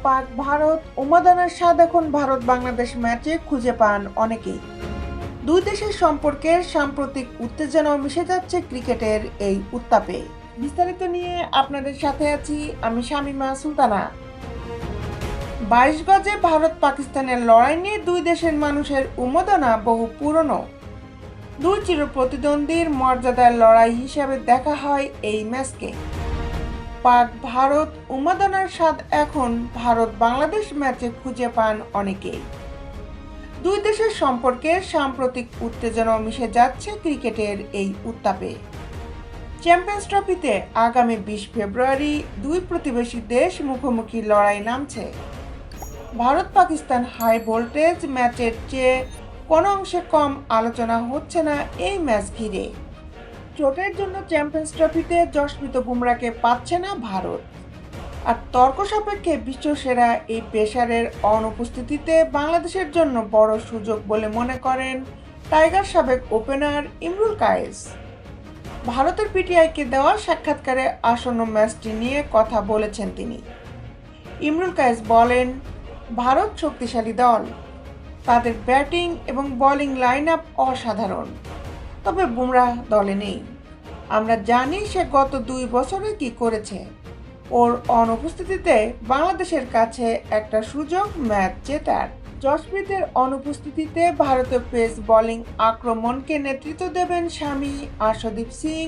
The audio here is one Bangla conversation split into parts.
পাক ভারত উন্মাদনার স্বাদ এখন ভারত বাংলাদেশ ম্যাচে খুঁজে পান অনেকেই। দুই দেশের সম্পর্কের সাম্প্রতিক উত্তেজনাও মিশে যাচ্ছে ক্রিকেটের এই উত্তাপে। বিস্তারিত নিয়ে আপনাদের সাথে আছি আমি শামিমা সুলতানা। 22 গজে ভারত পাকিস্তানের লড়াই নিয়ে দুই দেশের মানুষের উন্মাদনা বহু পুরনো। দুই চির প্রতিদ্বন্দ্বীর মর্যাদার লড়াই হিসেবে দেখা হয় এই ম্যাচকে। পাক ভারত উন্মাদনার স্বাদ এখন ভারত বাংলাদেশ ম্যাচে খুঁজে পান অনেকেই। দুই দেশের সম্পর্কের সাম্প্রতিক উত্তেজনাও মিশে যাচ্ছে ক্রিকেটের এই উত্তাপে। চ্যাম্পিয়ন্স ট্রফিতে আগামী 20 ফেব্রুয়ারি দুই প্রতিবেশী দেশ মুখোমুখি লড়াই নামছে। ভারত পাকিস্তান হাই ভোল্টেজ ম্যাচের চেয়ে কোনো অংশে কম আলোচনা হচ্ছে না এই ম্যাচ ঘিরে। চোটের জন্য চ্যাম্পিয়ন্স ট্রফিতে জশপ্রীত বুমরাকে পাচ্ছে না ভারত। আর তর্ক সাপেক্ষে বিশ্বসেরা এই পেসারের অনুপস্থিতিতে বাংলাদেশের জন্য বড় সুযোগ বলে মনে করেন টাইগার সাবেক ওপেনার ইমরুল কায়েস। ভারতের পিটিআইকে দেওয়া সাক্ষাৎকারে আসন্ন ম্যাচটি নিয়ে কথা বলেছেন তিনি। ইমরুল কায়েস বলেন, ভারত শক্তিশালী দল, তাদের ব্যাটিং এবং বোলিং লাইন আপ অসাধারণ, তবে বুমরাহ দলে নেই। আমরা জানি সে গত 2 বছরে কি করেছে। ওর অনুপস্থিতিতে বাংলাদেশের কাছে একটা সুযোগ ম্যাচ জেতার। জশপ্রীতের অনুপস্থিতিতে ভারতীয় পেস বোলিং আক্রমণকে নেতৃত্ব দেবেন শামি, আর্শদীপ সিং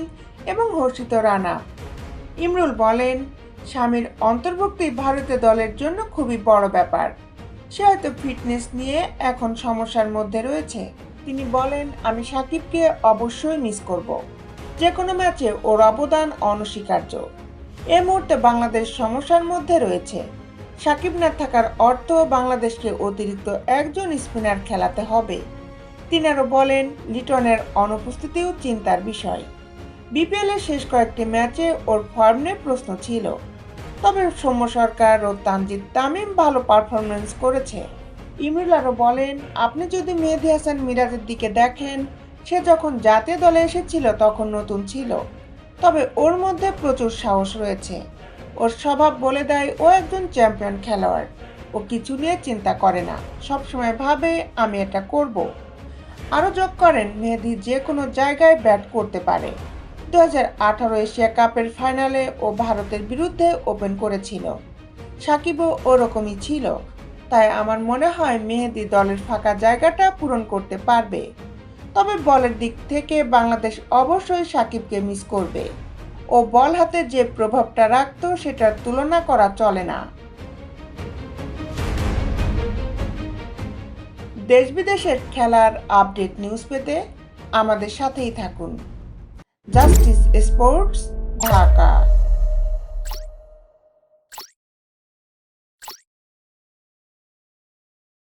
এবং হর্ষিত রানা। ইমরুল বলেন, শামির অন্তর্ভুক্তি ভারতীয় দলের জন্য খুবই বড় ব্যাপার। সে হয়তো ফিটনেস নিয়ে এখন সমস্যার মধ্যে রয়েছে। তিনি বলেন, আমি সাকিবকে অবশ্যই মিস করব। যে কোনো ম্যাচে ওর অবদান অনস্বীকার্য। এই মুহূর্তে বাংলাদেশ সমস্যার মধ্যে রয়েছে। সাকিব না থাকার অর্থ বাংলাদেশকে অতিরিক্ত একজন স্পিনার খেলাতে হবে। তিনি আরও বলেন, লিটনের অনুপস্থিতিও চিন্তার বিষয়। বিপিএলের শেষ কয়েকটি ম্যাচে ওর ফর্ম নিয়ে প্রশ্ন ছিল, তবে সৌম্য সরকার ও তানজিদ তামিম ভালো পারফরমেন্স করেছে। ইমরুল আরও বলেন, আপনি যদি মেহেদী হাসান মিরাজের দিকে দেখেন, সে যখন জাতীয় দলে এসেছিল তখন নতুন ছিল, তবে ওর মধ্যে প্রচুর সাহস রয়েছে। ওর স্বভাব বলে দেয় ও একজন চ্যাম্পিয়ন খেলোয়াড়। ও কিছু নিয়ে চিন্তা করে না, সবসময় ভাবে আমি এটা করব। আরও যোগ করেন, মেহেদী যে কোনো জায়গায় ব্যাট করতে পারে। 2018 এশিয়া কাপের ফাইনালে ও ভারতের বিরুদ্ধে ওপেন করেছিল। সাকিবও ওরকমই ছিল। তাই আমার মনে হয় মেহেদী দলের ফাঁকা জায়গাটা পূরণ করতে পারবে। তবে বলের দিক থেকে বাংলাদেশ অবশ্যই সাকিবকে মিস করবে। ও বল হাতে যে প্রভাবটা রাখত সেটার তুলনা করা চলে না। দেশ বিদেশের খেলার আপডেট নিউজ পেতে আমাদের সাথেই থাকুন। Justice sports, Dhaka.